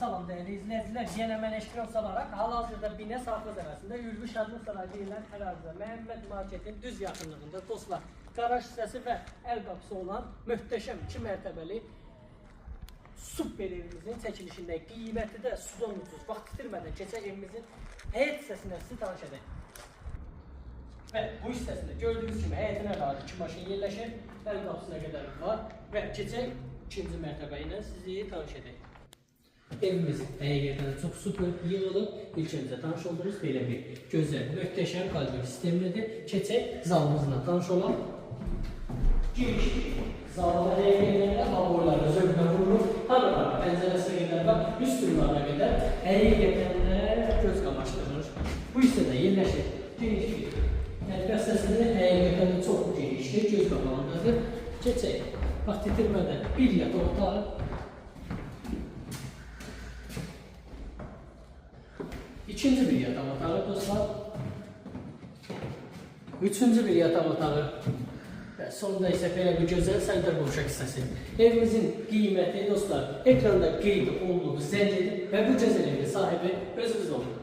Salam değerli izleyiciler. Yine mən Eşkran Salaraq hal-hazırda Binə Safxoz ərazisində Ülvi Şadlıq Sarayı deyilən ərazidə Məhəmməd Marketin düz yaxınlığında dostlar qaraj hissəsi və əl qapısı olan möhtəşəm 2 mərtəbəli super evimizin çəkilişində qiyməti də sudan ucuz. Vaxt itirmədən keçək evimizin həyət hissəsindən sizi tanış edək. Və bu hissəsində gördüyünüz kimi həyətinə rahat 2 maşın yerləşir, əl qapısına qədər var və keçək ikinci mərtəbə ilə sizi tanış edək. Evimiz həqiqətən çox super yığılıb. İlk öncə tanış olduğumuz belə bir gözəl, möhtəşəm kalori sistemlidir. Keçək zalımızla tanış olaq. Giriş zalda həqiqətən havalarla zövqlə vurulur. Hanılar pəncərəsinə qədər və üst turlarına qədər həqiqətən də göz qamaşdırılır. Bu hissədə yerləşir geniş bir mətbəx hissəsində həqiqətən də çox genişdir, göz qabağındadır. Keçək, vaxt itirmədən bir yataq otağı. İkinci bir yataq otağı dostlar. Üçüncü bir yataq otağı. Və sonunda isə belə bir gözəl səndir qovşaq hissəsi. Evimizin qiyməti dostlar ekranda qeyd olunduğu zəng edin və bu gözəl evin sahibi özünüz olun.